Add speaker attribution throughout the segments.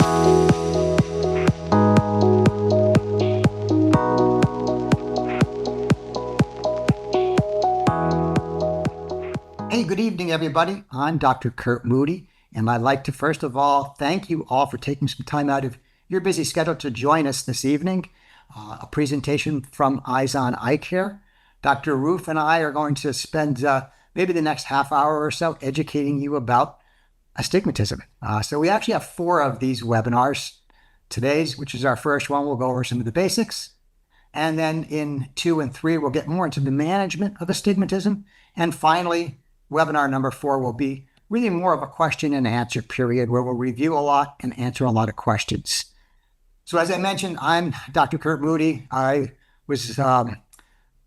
Speaker 1: Hey, good evening, everybody. I'm Dr. Kurt Moody, and I'd like to first of all thank you all for taking some time out of your busy schedule to join us this evening. A presentation from Eyes on Eye Care. Dr. Roof and I are going to spend maybe the next half hour or so educating you about astigmatism. So we actually have 4 of these webinars. Today's, which is our first one, we'll go over some of the basics. And then in 2 and 3, we'll get more into the management of astigmatism. And finally, webinar number 4 will be really more of a question and answer period where we'll review a lot and answer a lot of questions. So as I mentioned, I'm Dr. Kurt Moody. I was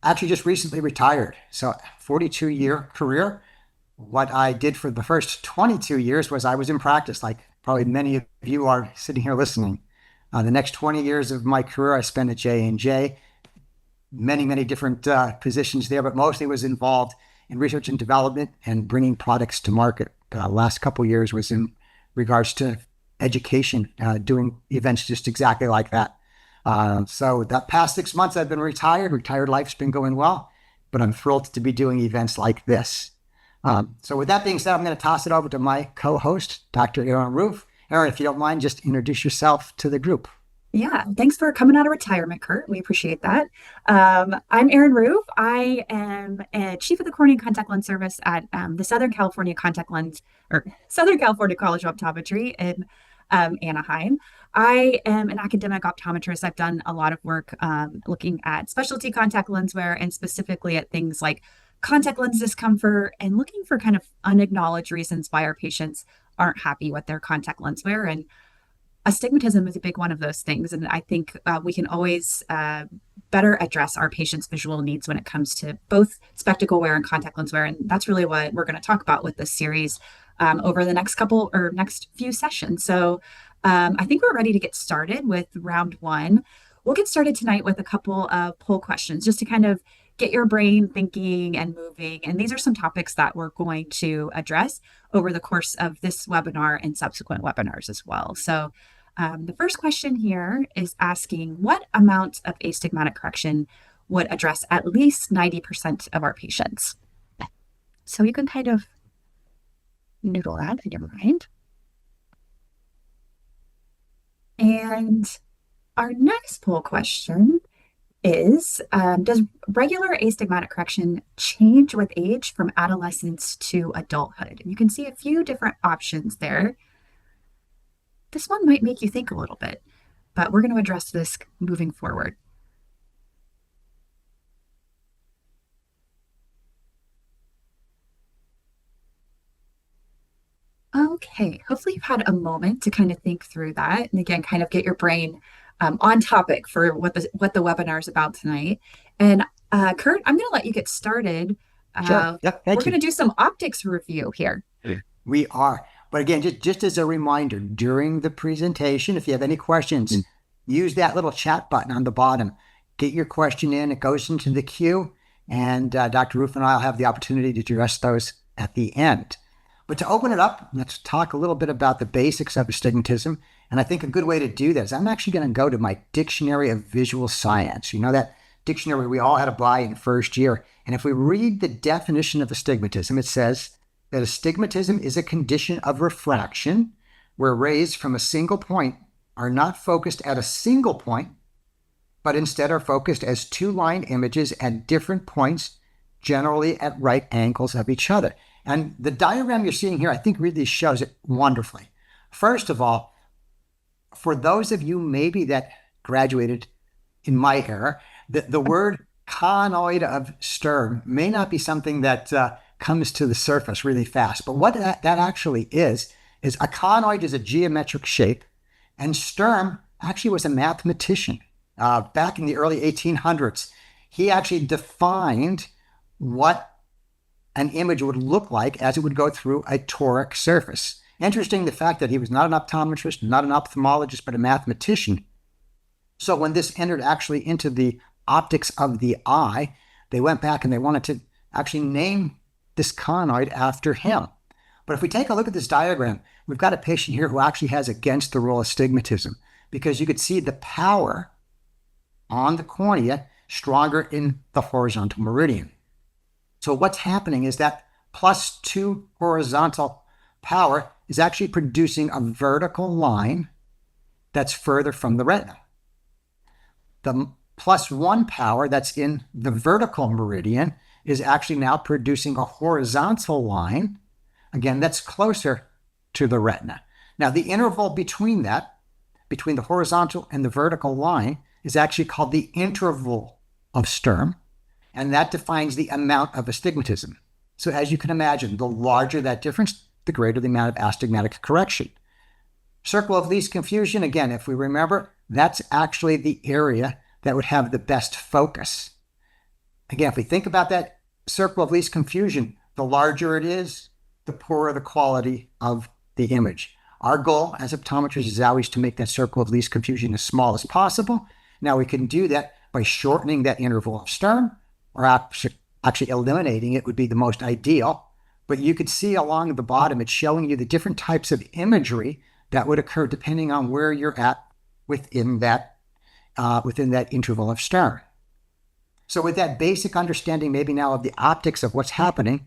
Speaker 1: actually just recently retired. So 42-year career. What I did for the first 22 years was I was in practice, like probably many of you are sitting here listening. The next 20 years of my career, I spent at J&J, many different positions there, but mostly was involved in research and development and bringing products to market. The last couple of years was in regards to education, doing events just exactly like that. So that past 6 months I've been retired. Retired life's been going well, but I'm thrilled to be doing events like this. So with that being said, I'm going to toss it over to my co-host, Dr. Erin Roof. Erin, if you don't mind, just introduce yourself to the group.
Speaker 2: Yeah, thanks for coming out of retirement, Kurt. We appreciate that. I'm Erin Roof. I am chief of the cornea and contact lens service at the Southern California College of Optometry in Anaheim. I am an academic optometrist. I've done a lot of work looking at specialty contact lens wear and specifically at things like contact lens discomfort and looking for kind of unacknowledged reasons why our patients aren't happy with their contact lens wear. And astigmatism is a big one of those things. And I think we can always better address our patients' visual needs when it comes to both spectacle wear and contact lens wear. And that's really what we're going to talk about with this series over the next few sessions. So I think we're ready to get started with round 1. We'll get started tonight with a couple of poll questions just to kind of get your brain thinking and moving. And these are some topics that we're going to address over the course of this webinar and subsequent webinars as well. So the first question here is asking what amount of astigmatic correction would address at least 90% of our patients? So you can kind of noodle that in your mind. And our next poll question is, does regular astigmatic correction change with age from adolescence to adulthood? And you can see a few different options there. This one might make you think a little bit, but we're going to address this moving forward. Okay, hopefully you've had a moment to kind of think through that. And again, kind of get your brain on topic for what the webinar is about tonight. And Kurt, I'm going to let you get started.
Speaker 1: Sure. Yeah,
Speaker 2: we're going to do some optics review here.
Speaker 1: We are. But again, just as a reminder, during the presentation, if you have any questions, use that little chat button on the bottom. Get your question in. It goes into the queue. And Dr. Roof and I will have the opportunity to address those at the end. But to open it up, let's talk a little bit about the basics of astigmatism. And I think a good way to do this, I'm actually going to go to my Dictionary of Visual Science. You know that dictionary we all had to buy in first year. And if we read the definition of astigmatism, it says that astigmatism is a condition of refraction where rays from a single point are not focused at a single point, but instead are focused as 2 line images at different points, generally at right angles of each other. And the diagram you're seeing here, I think really shows it wonderfully. First of all, for those of you maybe that graduated in my era, the word conoid of Sturm may not be something that comes to the surface really fast. But what that actually is a conoid is a geometric shape, and Sturm actually was a mathematician. Back in the early 1800s, he actually defined what an image would look like as it would go through a toric surface. Interesting, the fact that he was not an optometrist, not an ophthalmologist, but a mathematician. So when this entered actually into the optics of the eye, they went back and they wanted to actually name this conoid after him. But if we take a look at this diagram, we've got a patient here who actually has against the rule astigmatism because you could see the power on the cornea stronger in the horizontal meridian. So what's happening is that +2 horizontal power is actually producing a vertical line that's further from the retina. The +1 power that's in the vertical meridian is actually now producing a horizontal line, again, that's closer to the retina. Now, the interval between that, between the horizontal and the vertical line, is actually called the interval of Sturm, and that defines the amount of astigmatism. So as you can imagine, the larger that difference, the greater the amount of astigmatic correction. Circle of least confusion, again, if we remember, that's actually the area that would have the best focus. Again, if we think about that circle of least confusion, the larger it is, the poorer the quality of the image. Our goal as optometrists is always to make that circle of least confusion as small as possible. Now we can do that by shortening that interval of Sturm, or actually eliminating it would be the most ideal. But you could see along the bottom, it's showing you the different types of imagery that would occur depending on where you're at within that interval of Sturm. So with that basic understanding maybe now of the optics of what's happening,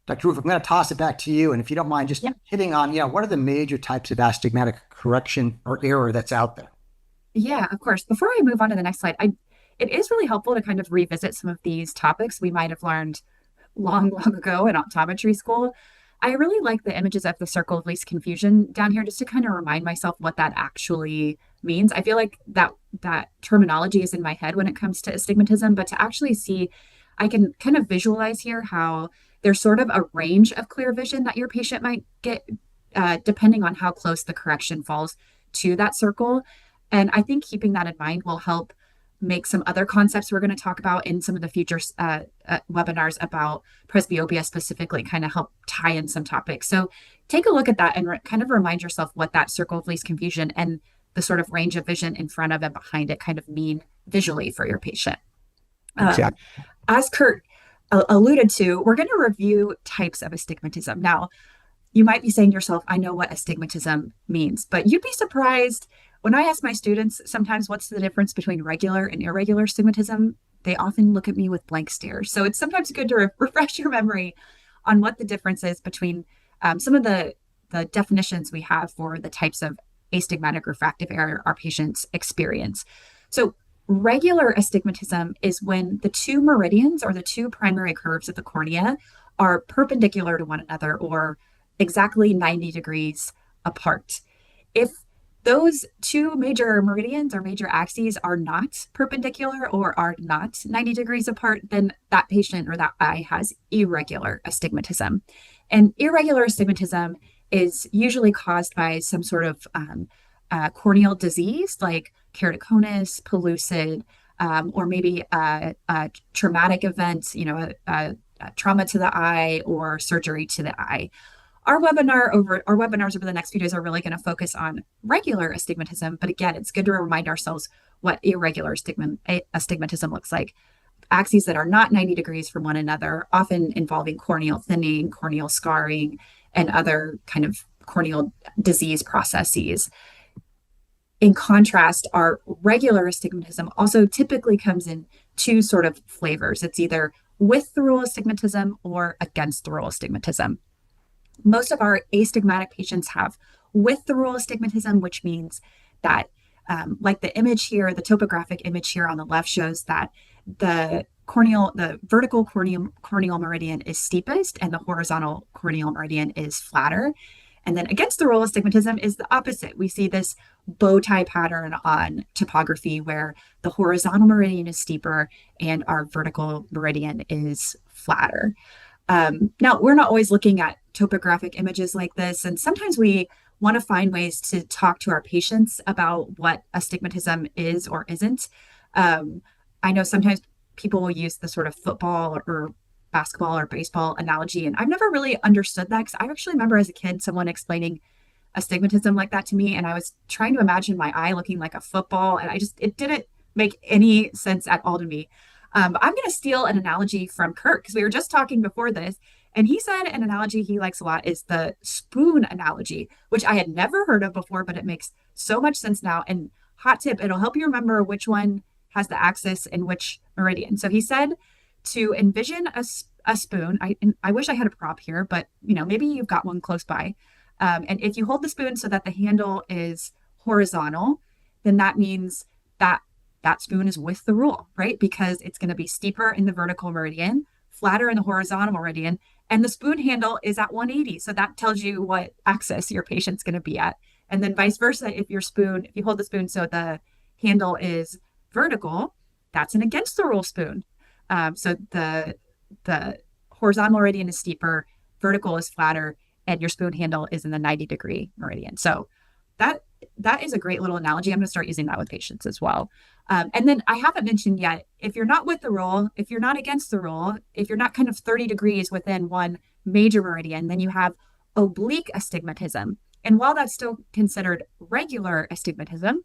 Speaker 1: Dr. Roof, I'm going to toss it back to you. And if you don't mind just hitting on, what are the major types of astigmatic correction or error that's out there?
Speaker 2: Yeah, of course. Before I move on to the next slide, it is really helpful to kind of revisit some of these topics we might have learned long, long ago in optometry school. I really like the images of the circle of least confusion down here just to kind of remind myself what that actually means. I feel like that terminology is in my head when it comes to astigmatism, but to actually see, I can kind of visualize here how there's sort of a range of clear vision that your patient might get depending on how close the correction falls to that circle. And I think keeping that in mind will help make some other concepts we're going to talk about in some of the future webinars about presbyopia specifically kind of help tie in some topics. So take a look at that and kind of remind yourself what that circle of least confusion and the sort of range of vision in front of and behind it kind of mean visually for your patient.
Speaker 1: Exactly.
Speaker 2: As Kurt alluded to, we're going to review types of astigmatism. Now, you might be saying to yourself, I know what astigmatism means, but you'd be surprised when I ask my students sometimes what's the difference between regular and irregular astigmatism, they often look at me with blank stares. So it's sometimes good to refresh your memory on what the difference is between some of the definitions we have for the types of astigmatic refractive error our patients experience. So regular astigmatism is when the two meridians or the two primary curves of the cornea are perpendicular to one another or exactly 90 degrees apart. If those two major meridians or major axes are not perpendicular or are not 90 degrees apart, then that patient or that eye has irregular astigmatism. And irregular astigmatism is usually caused by some sort of corneal disease like keratoconus, pellucid, or maybe a traumatic event, a trauma to the eye or surgery to the eye. Our webinars over the next few days are really going to focus on regular astigmatism. But again, it's good to remind ourselves what irregular astigmatism looks like. Axes that are not 90 degrees from one another, often involving corneal thinning, corneal scarring, and other kind of corneal disease processes. In contrast, our regular astigmatism also typically comes in two sort of flavors. It's either with the rule astigmatism or against the rule astigmatism. Most of our astigmatic patients have with the rule astigmatism, which means that, like the image here, the topographic image here on the left shows that the vertical corneal meridian is steepest and the horizontal corneal meridian is flatter. And then against the rule astigmatism is the opposite. We see this bow tie pattern on topography where the horizontal meridian is steeper and our vertical meridian is flatter. Now, we're not always looking at topographic images like this, and sometimes we want to find ways to talk to our patients about what astigmatism is or isn't. I know sometimes people will use the sort of football or basketball or baseball analogy, and I've never really understood that because I actually remember as a kid someone explaining astigmatism like that to me, and I was trying to imagine my eye looking like a football, and it didn't make any sense at all to me. But I'm going to steal an analogy from Kurt because we were just talking before this, And he said an analogy he likes a lot is the spoon analogy, which I had never heard of before, but it makes so much sense now. And hot tip, it'll help you remember which one has the axis and which meridian. So he said to envision a spoon. I wish I had a prop here, but maybe you've got one close by. And if you hold the spoon so that the handle is horizontal, then that means that that spoon is with the rule, right? Because it's going to be steeper in the vertical meridian, flatter in the horizontal meridian, and the spoon handle is at 180. So that tells you what axis your patient's going to be at. And then vice versa, if you hold the spoon so the handle is vertical, that's an against the rule spoon. So the horizontal meridian is steeper, vertical is flatter, and your spoon handle is in the 90-degree meridian. So that that is a great little analogy. I'm going to start using that with patients as well. And then I haven't mentioned yet, if you're not with the rule, if you're not against the rule, if you're not kind of 30 degrees within one major meridian, then you have oblique astigmatism. And while that's still considered regular astigmatism,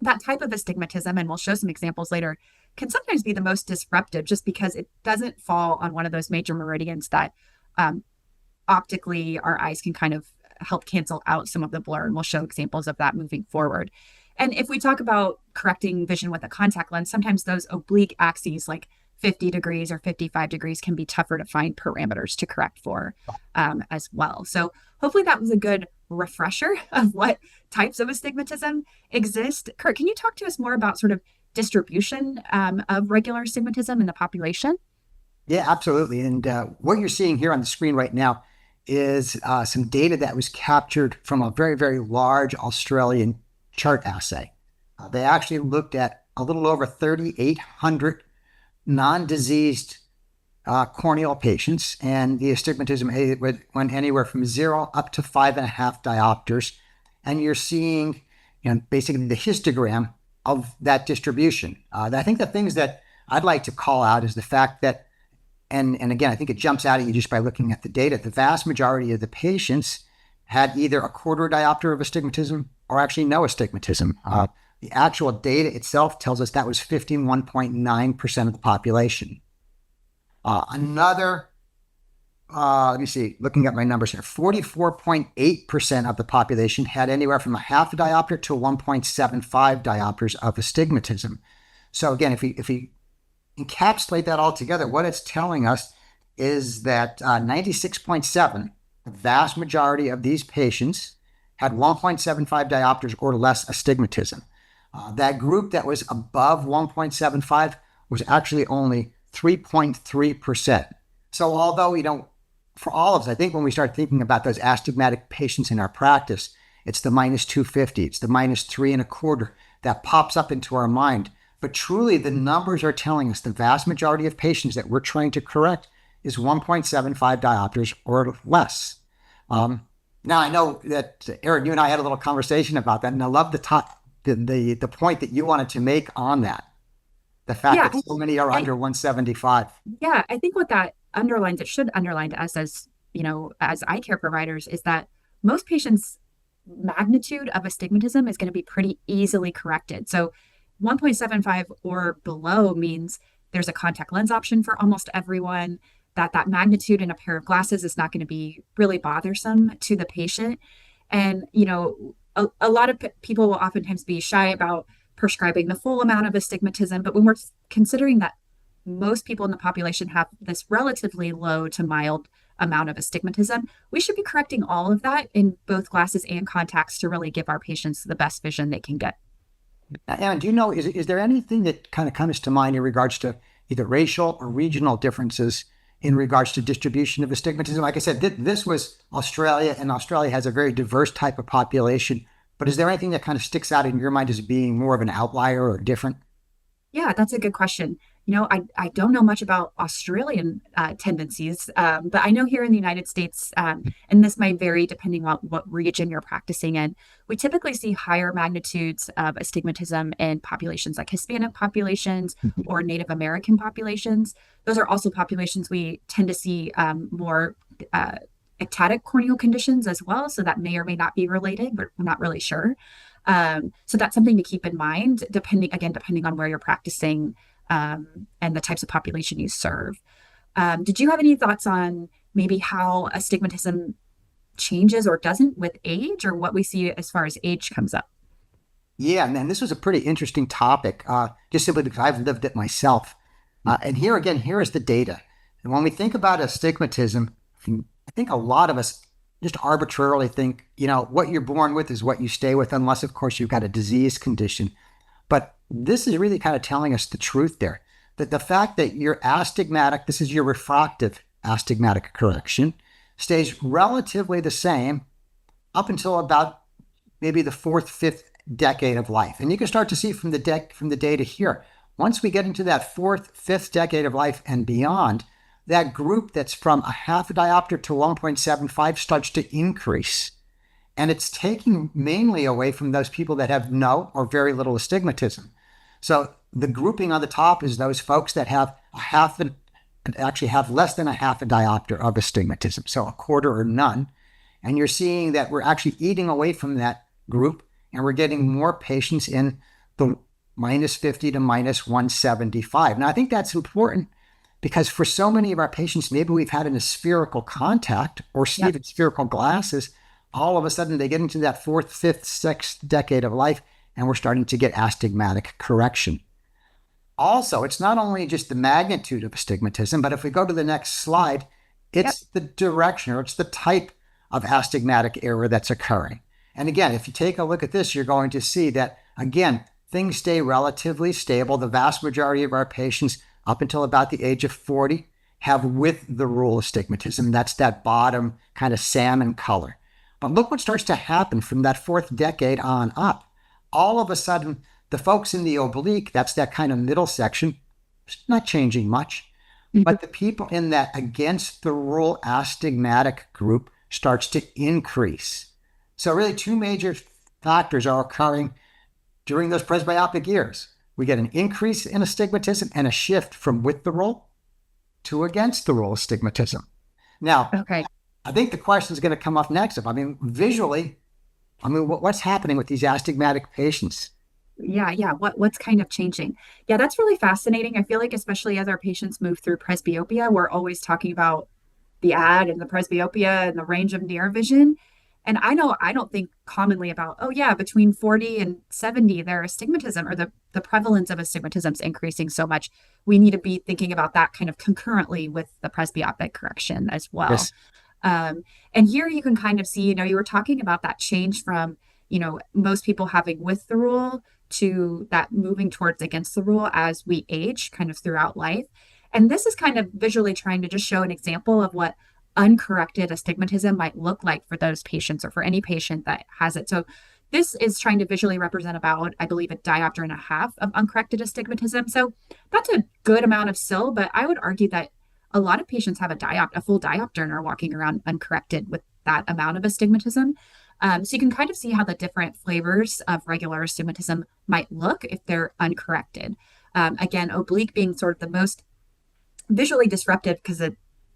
Speaker 2: that type of astigmatism, and we'll show some examples later, can sometimes be the most disruptive just because it doesn't fall on one of those major meridians that optically our eyes can kind of help cancel out some of the blur. And we'll show examples of that moving forward. And if we talk about correcting vision with a contact lens, sometimes those oblique axes like 50 degrees or 55 degrees can be tougher to find parameters to correct for as well. So hopefully that was a good refresher of what types of astigmatism exist. Kurt, can you talk to us more about sort of distribution of regular astigmatism in the population?
Speaker 1: Yeah, absolutely. And what you're seeing here on the screen right now is some data that was captured from a very, very large Australian chart assay. They actually looked at a little over 3,800 non-diseased corneal patients, and the astigmatism went anywhere from 0 up to 5.5 diopters. And you're seeing, basically the histogram of that distribution. I think the things that I'd like to call out is the fact that, and again, I think it jumps out at you just by looking at the data, the vast majority of the patients had either a quarter diopter of astigmatism or actually no astigmatism. The actual data itself tells us that was 51.9% of the population. Let me see, looking at my numbers here, 44.8% of the population had anywhere from a half a diopter to 1.75 diopters of astigmatism. So again, if we encapsulate that all together, what it's telling us is that 96.7, the vast majority of these patients had 1.75 diopters or less astigmatism. That group that was above 1.75 was actually only 3.3%. So although, for all of us, I think when we start thinking about those astigmatic patients in our practice, it's the minus 250, it's the minus 3.25 that pops up into our mind. But truly, the numbers are telling us the vast majority of patients that we're trying to correct is 1.75 diopters or less. Now, I know that, Aaron, you and I had a little conversation about that, and I love the point that you wanted to make on that. The fact
Speaker 2: Yeah,
Speaker 1: that so many are under 175.
Speaker 2: yeah, I think what that underlines, it should underline to us as, as eye care providers, is that most patients' magnitude of astigmatism is going to be pretty easily corrected. So 1.75 or below means there's a contact lens option for almost everyone, that magnitude in a pair of glasses is not going to be really bothersome to the patient. And, a lot of people will oftentimes be shy about prescribing the full amount of astigmatism, but when we're considering that most people in the population have this relatively low to mild amount of astigmatism, we should be correcting all of that in both glasses and contacts to really give our patients the best vision they can get.
Speaker 1: And do you know, is there anything that kind of comes to mind in regards to either racial or regional differences in regards to distribution of astigmatism? Like I said, this was Australia, and Australia has a very diverse type of population. But is there anything that kind of sticks out in your mind as being more of an outlier or different?
Speaker 2: Yeah, that's a good question. I don't know much about Australian tendencies, but I know here in the United States, and this might vary depending on what region you're practicing in, we typically see higher magnitudes of astigmatism in populations like Hispanic populations or Native American populations. Those are also populations we tend to see more ectatic corneal conditions as well. So that may or may not be related, but we're not really sure. So that's something to keep in mind, depending on where you're practicing and the types of population you serve. Did you have any thoughts on maybe how astigmatism changes or doesn't with age, or what we see as far as age comes up?
Speaker 1: Yeah, man, this was a pretty interesting topic, just simply because I've lived it myself. And here again, here is the data. And when we think about astigmatism, I think a lot of us just arbitrarily think, what you're born with is what you stay with, unless, of course, you've got a disease condition. But this is really kind of telling us the truth there, that the fact that your astigmatic, this is your refractive astigmatic correction, stays relatively the same up until about maybe the fourth, fifth decade of life. And you can start to see from the data here. Once we get into that fourth, fifth decade of life and beyond, that group that's from a half a diopter to 1.75 starts to increase. And it's taking mainly away from those people that have no or very little astigmatism. So the grouping on the top is those folks that have actually have less than a half a diopter of astigmatism, so a quarter or none. And you're seeing that we're actually eating away from that group, and we're getting more patients in the minus 50 to minus 175. Now, I think that's important because for so many of our patients, maybe we've had an spherical contact or
Speaker 2: Yep.
Speaker 1: even spherical glasses. All of a sudden, they get into that fourth, fifth, sixth decade of life, and we're starting to get astigmatic correction. Also, it's not only just the magnitude of astigmatism, but if we go to the next slide,
Speaker 2: Yep.
Speaker 1: it's the direction or it's the type of astigmatic error that's occurring. And again, if you take a look at this, you're going to see that, again, things stay relatively stable. The vast majority of our patients, up until about the age of 40, have with the rule astigmatism. That's that bottom kind of salmon color. But look what starts to happen from that fourth decade on up. All of a sudden, the folks in the oblique, that's that kind of middle section, it's not changing much.
Speaker 2: Mhm.
Speaker 1: But the people in that against the rule astigmatic group starts to increase. So really two major factors are occurring during those presbyopic years. We get an increase in astigmatism and a shift from with the rule to against the rule astigmatism. Now,
Speaker 2: Okay.
Speaker 1: I think the question is going to come up next. Visually, what's happening with these astigmatic patients?
Speaker 2: Yeah. What's kind of changing? Yeah, that's really fascinating. I feel like especially as our patients move through presbyopia, we're always talking about the ad and the presbyopia and the range of near vision. And I know I don't think commonly about, oh yeah, between 40 and 70, their astigmatism or the prevalence of astigmatism is increasing so much. We need to be thinking about that kind of concurrently with the presbyopic correction as well.
Speaker 1: Yes.
Speaker 2: Um, and here you can kind of see, you were talking about that change from, most people having with the rule to that moving towards against the rule as we age kind of throughout life. And this is kind of visually trying to just show an example of what uncorrected astigmatism might look like for those patients or for any patient that has it. So this is trying to visually represent about, I believe, a diopter and a half of uncorrected astigmatism. So that's a good amount of SIL, but I would argue that a lot of patients have a full diopter and are walking around uncorrected with that amount of astigmatism. So you can kind of see how the different flavors of regular astigmatism might look if they're uncorrected. Again, oblique being sort of the most visually disruptive because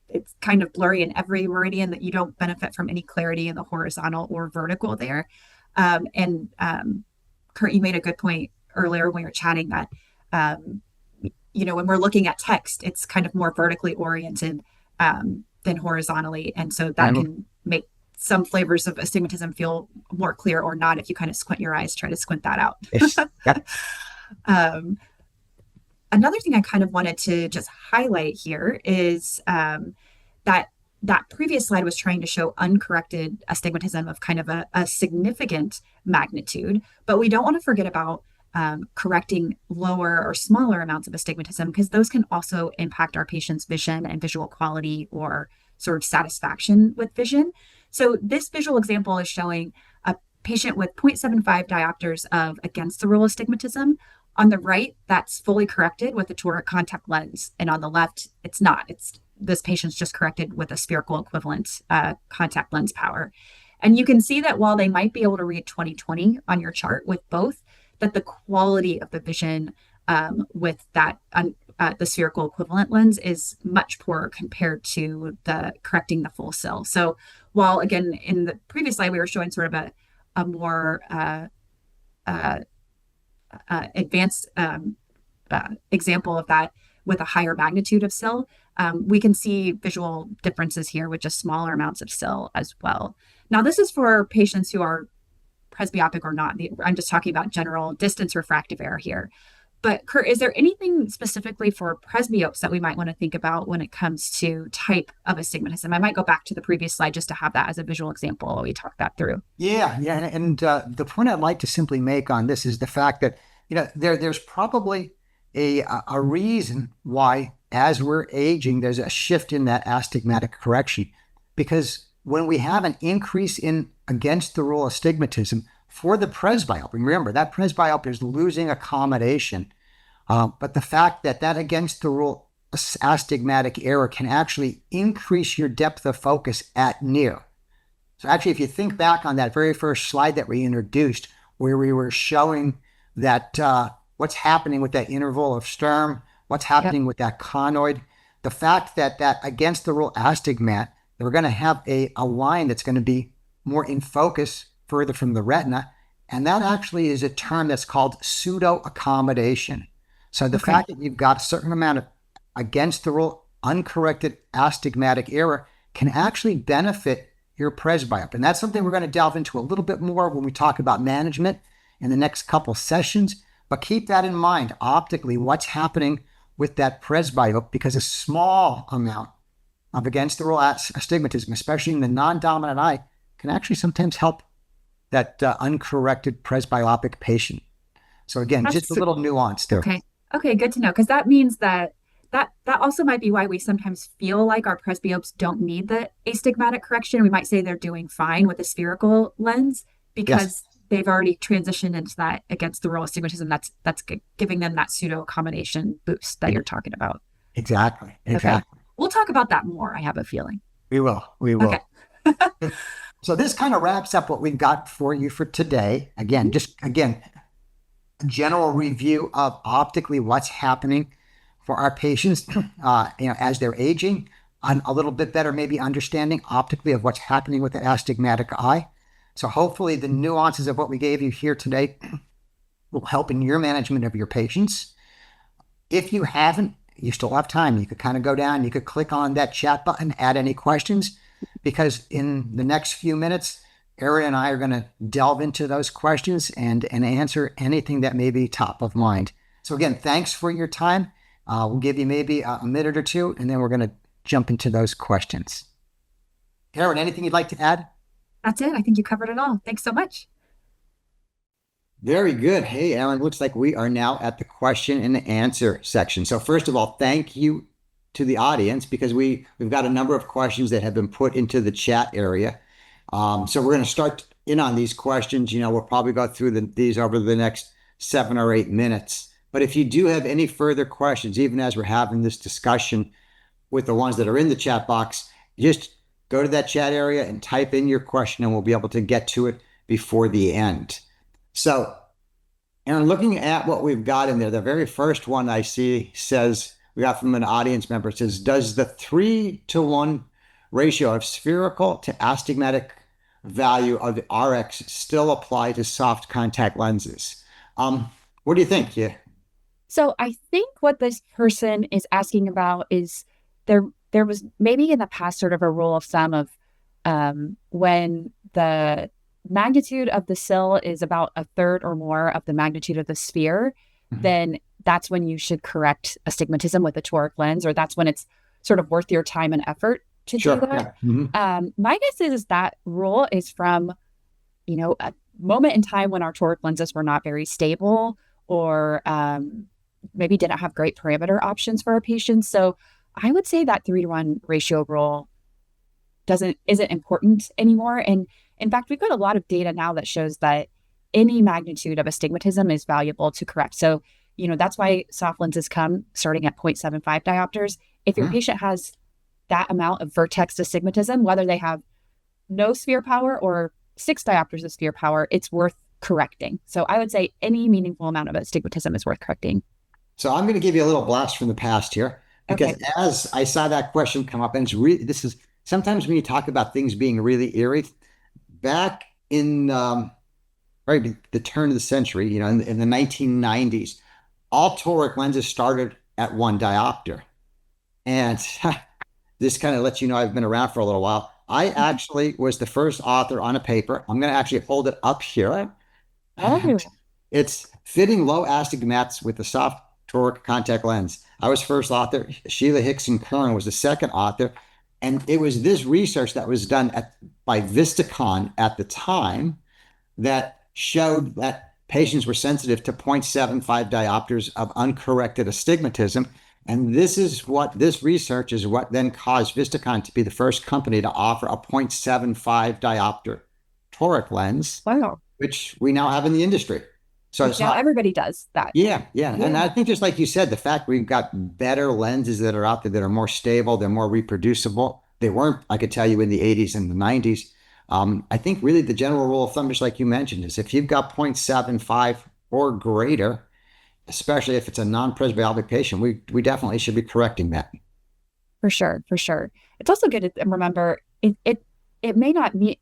Speaker 2: it's kind of blurry in every meridian that you don't benefit from any clarity in the horizontal or vertical there. And Kurt, you made a good point earlier when we were chatting that um, when we're looking at text, it's kind of more vertically oriented than horizontally. And so that
Speaker 1: I'm
Speaker 2: can make some flavors of astigmatism feel more clear or not if you kind of squint your eyes, try to squint that out.
Speaker 1: it's, yeah,
Speaker 2: um, Another thing I kind of wanted to just highlight here is that that previous slide was trying to show uncorrected astigmatism of kind of a significant magnitude, but we don't want to forget about correcting lower or smaller amounts of astigmatism because those can also impact our patient's vision and visual quality or sort of satisfaction with vision. So this visual example is showing a patient with 0.75 diopters of against the rule astigmatism. On the right, that's fully corrected with a toric contact lens, and on the left, it's not. It's this patient's just corrected with a spherical equivalent contact lens power. And you can see that while they might be able to read 20/20 on your chart with both, that the quality of the vision with that the spherical equivalent lens is much poorer compared to the correcting the full SIL. So while again in the previous slide we were showing sort of a more uh, advanced example of that with a higher magnitude of SIL, We can see visual differences here with just smaller amounts of SIL as well. Now, this is for patients who are presbyopic or not. I'm just talking about general distance refractive error here. But Kurt, is there anything specifically for presbyopes that we might want to think about when it comes to type of astigmatism? I might go back to the previous slide just to have that as a visual example while we talk that through.
Speaker 1: Yeah. And the point I'd like to simply make on this is the fact that, there's probably a reason why, as we're aging, there's a shift in that astigmatic correction. Because when we have an increase in against the rule astigmatism for the presbyope, remember that presbyope is losing accommodation. But the fact that against the rule astigmatic error can actually increase your depth of focus at near. So actually, if you think back on that very first slide that we introduced, where we were showing that what's happening with that interval of Sturm, what's happening with that conoid, the fact that against the rule astigmat, we're going to have a line that's going to be more in focus further from the retina. And that actually is a term that's called pseudo-accommodation. So the fact that you've got a certain amount of against the rule uncorrected astigmatic error can actually benefit your presbyope. And that's something we're going to delve into a little bit more when we talk about management in the next couple sessions. But keep that in mind optically, what's happening with that presbyope, because a small amount of against the rule astigmatism, especially in the non-dominant eye, can actually sometimes help that uncorrected presbyopic patient. So again, just a little nuance there.
Speaker 2: Okay, good to know, because that means that also might be why we sometimes feel like our presbyopes don't need the astigmatic correction. We might say they're doing fine with a spherical lens because they've already transitioned into that against the rule astigmatism. That's giving them that pseudo accommodation boost that you're talking about.
Speaker 1: Exactly.
Speaker 2: Okay. We'll talk about that more, I have a feeling.
Speaker 1: We will. Okay. So this kind of wraps up what we've got for you for today. Again, a general review of optically what's happening for our patients, as they're aging, and a little bit better maybe understanding optically of what's happening with the astigmatic eye. So hopefully the nuances of what we gave you here today will help in your management of your patients. If you haven't, you still have time. You could kind of go down, you could click on that chat button, add any questions, because in the next few minutes, Erin and I are going to delve into those questions and answer anything that may be top of mind. So again, thanks for your time. We'll give you maybe a minute or two, and then we're going to jump into those questions. Erin, anything you'd like to add?
Speaker 2: That's it. I think you covered it all. Thanks so much.
Speaker 1: Very good. Hey, Ellen, looks like we are now at the question and answer section. So first of all, thank you to the audience, because we've got a number of questions that have been put into the chat area. So we're going to start in on these questions. We'll probably go through these over the next 7 or 8 minutes. But if you do have any further questions, even as we're having this discussion with the ones that are in the chat box, just go to that chat area and type in your question, and we'll be able to get to it before the end. So, Aaron, looking at what we've got in there, the very first one I see says, we got from an audience member, says, does the 3-to-1 ratio of spherical to astigmatic value of the RX still apply to soft contact lenses? What do you think? Yeah.
Speaker 2: So I think what this person is asking about is there was maybe in the past sort of a rule of thumb of when the magnitude of the SIL is about a third or more of the magnitude of the sphere, then that's when you should correct astigmatism with a toric lens, or that's when it's sort of worth your time and effort to do that. Yeah. My guess is that rule is from, a moment in time when our toric lenses were not very stable, or maybe didn't have great parameter options for our patients. So I would say that 3-to-1 ratio rule isn't important anymore. And in fact, we've got a lot of data now that shows that any magnitude of astigmatism is valuable to correct. So, that's why soft lenses come starting at 0.75 diopters. If your patient has that amount of vertex astigmatism, whether they have no sphere power or 6 diopters of sphere power, it's worth correcting. So I would say any meaningful amount of astigmatism is worth correcting.
Speaker 1: So I'm going to give you a little blast from the past here, because as I saw that question come up, and this is sometimes when you talk about things being really eerie, back in the turn of the century, in the 1990s, all toric lenses started at 1 diopter. And this kind of lets you know I've been around for a little while. I actually was the first author on a paper. I'm going to actually hold it up here. And
Speaker 2: Oh,
Speaker 1: it's fitting low astigmats with a soft toric contact lens. I was first author. Sheila Hickson Kern was the second author. And it was this research that was done by Visticon at the time that showed that patients were sensitive to 0.75 diopters of uncorrected astigmatism. And this research is what then caused Visticon to be the first company to offer a 0.75 diopter toric lens,
Speaker 2: wow.
Speaker 1: which we now have in the industry. So
Speaker 2: Which
Speaker 1: it's
Speaker 2: now
Speaker 1: not,
Speaker 2: everybody does that.
Speaker 1: yeah, yeah. And
Speaker 2: Yeah,
Speaker 1: I think just like you said, the fact we've got better lenses that are out there that are more stable, they're more reproducible. They weren't, I could tell you, in the 80s and the 90s. I think really the general rule of thumb, just like you mentioned, is if you've got 0.75 or greater, especially if it's a non-presbyopic patient, we definitely should be correcting that.
Speaker 2: for sure, for sure. It's also good to remember it may not mean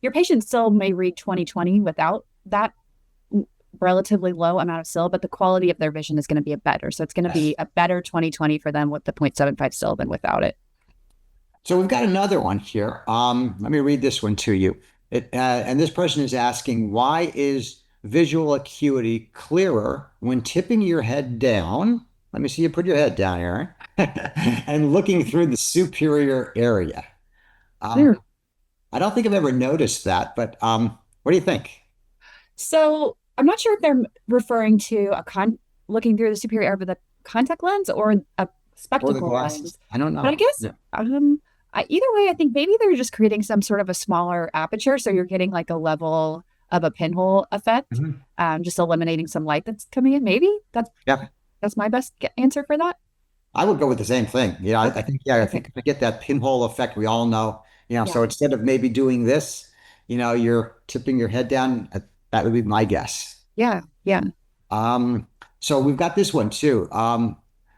Speaker 2: your patient still may read 20/20 without that relatively low amount of SIL, but the quality of their vision is going to be a better. So it's going to
Speaker 1: Yes.
Speaker 2: be a better 20/20 for them with the 0.75 SIL than without it.
Speaker 1: So we've got another one here. Let me read this one to you. And this person is asking, why is visual acuity clearer when tipping your head down? Let me see you put your head down, Aaron, and looking through the superior area. Um,
Speaker 2: Sure.
Speaker 1: I don't think I've ever noticed that, but what do you think?
Speaker 2: So I'm not sure if they're referring to a looking through the superior area with a contact lens or a
Speaker 1: Or the
Speaker 2: spectacle
Speaker 1: glasses?
Speaker 2: lens.
Speaker 1: I don't
Speaker 2: But I
Speaker 1: know.
Speaker 2: guess
Speaker 1: Yeah.
Speaker 2: either way, I think maybe they're just creating some sort of a smaller aperture, so you're getting like a level of a pinhole effect,
Speaker 1: Mhm.
Speaker 2: just eliminating some light that's coming in. Maybe
Speaker 1: Yeah.
Speaker 2: that's my best answer for that.
Speaker 1: I would go with the same thing. Yeah, I
Speaker 2: Okay.
Speaker 1: think, yeah, I
Speaker 2: Okay.
Speaker 1: think I get that pinhole effect we all know.
Speaker 2: Yeah.
Speaker 1: So instead of maybe doing this, you're tipping your head down. That would be my guess.
Speaker 2: Yeah. Yeah.
Speaker 1: Um, so we've got this one too.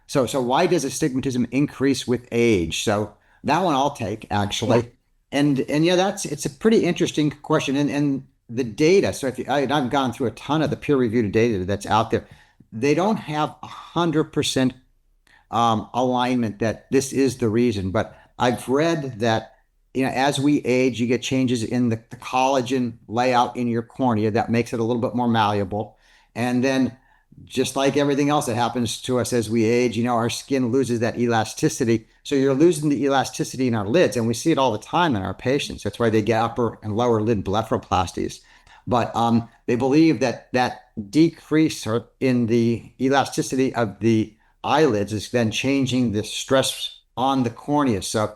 Speaker 1: So why does astigmatism increase with age? So that one I'll take
Speaker 2: Yeah.
Speaker 1: actually. And yeah, it's a pretty interesting question. And the data, so if you, I've gone through a ton of the peer-reviewed data that's out there. They don't have 100% alignment that this is the reason. But I've read that as we age, you get changes in the collagen layout in your cornea that makes it a little bit more malleable. And then, just like everything else that happens to us as we age, our skin loses that elasticity. So you're losing the elasticity in our lids, and we see it all the time in our patients. That's why they get upper and lower lid blepharoplasties. But they believe that decrease in the elasticity of the eyelids is then changing the stress on the cornea. So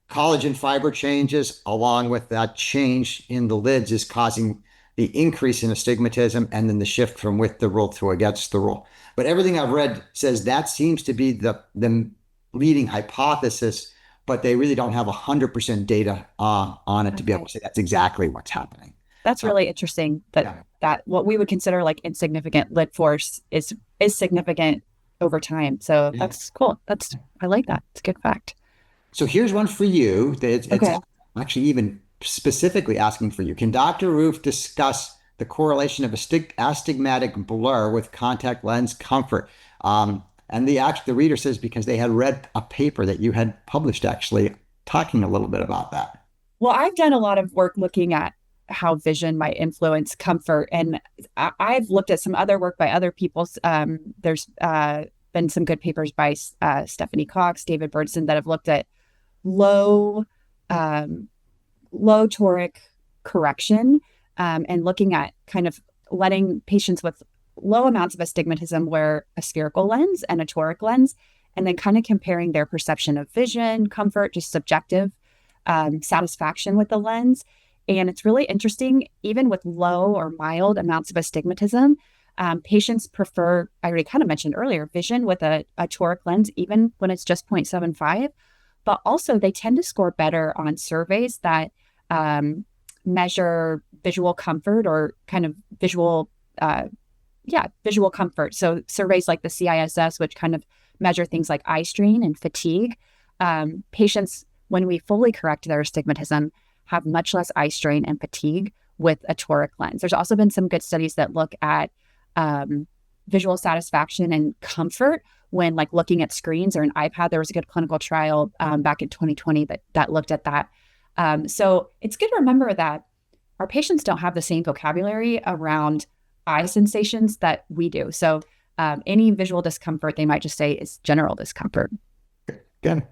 Speaker 1: collagen fiber changes along with that change in the lids is causing the increase in astigmatism and then the shift from with the rule to against the rule. But everything I've read says that seems to be the leading hypothesis, but they really don't have 100% data on it to be able
Speaker 2: Okay.
Speaker 1: to say that's exactly what's happening.
Speaker 2: That's
Speaker 1: So,
Speaker 2: really interesting that
Speaker 1: yeah.
Speaker 2: what we would consider like insignificant lid force is significant over time. So
Speaker 1: Yeah.
Speaker 2: that's cool. I like that. It's a good fact.
Speaker 1: So here's one for you. It's
Speaker 2: Okay.
Speaker 1: actually even specifically asking for you. Can Dr. Roof discuss the correlation of astigmatic blur with contact lens comfort? And the reader says because they had read a paper that you had published actually talking a little bit about that.
Speaker 2: Well, I've done a lot of work looking at how vision might influence comfort, and I've looked at some other work by other people. There's been some good papers by Stephanie Cox, David Birdson that have looked at low um, low toric correction, and looking at kind of letting patients with low amounts of astigmatism wear a spherical lens and a toric lens, and then kind of comparing their perception of vision, comfort, just subjective satisfaction with the lens. And it's really interesting, even with low or mild amounts of astigmatism, patients prefer, I already kind of mentioned earlier, vision with a toric lens, even when it's just 0.75. But also, they tend to score better on surveys that um, measure visual comfort or kind of uh, visual comfort. So surveys like the CISS, which kind of measure things like eye strain and fatigue. Patients, when we fully correct their astigmatism, have much less eye strain and fatigue with a toric lens. There's also been some good studies that look at um, visual satisfaction and comfort when like looking at screens or an iPad. There was a good clinical trial back in 2020 that looked at that. So it's good to remember that our patients don't have the same vocabulary around eye sensations that we do. So any visual discomfort, they might just say is general discomfort.
Speaker 1: Good.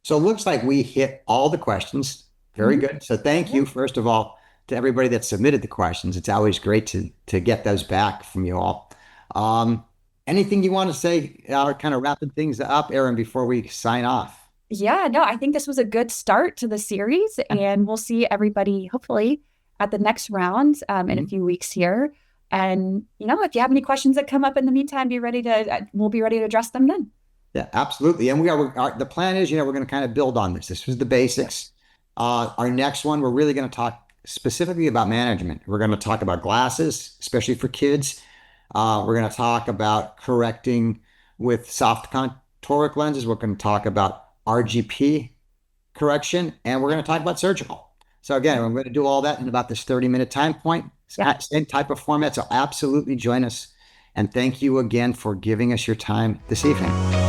Speaker 1: So it looks like we hit all the questions. Very good. So thank you, first of all, to everybody that submitted the questions. It's always great to get those back from you all. Anything you want to say, kind of wrapping things up, Erin, before we sign off?
Speaker 2: Yeah, no, I think this was a good start to the series, and we'll see everybody hopefully at the next round in a few weeks here. And if you have any questions that come up in the meantime, we'll be ready to address them then.
Speaker 1: Yeah, absolutely. And the plan is, we're going to kind of build on this. This was the basics. Our next one, we're really going to talk specifically about management. We're going to talk about glasses, especially for kids. We're going to talk about correcting with soft contoric lenses. We're going to talk about RGP correction, and we're going to talk about surgical. So again, I'm going to do all that in about this 30-minute time point, same type of format. So absolutely join us. And thank you again for giving us your time this evening.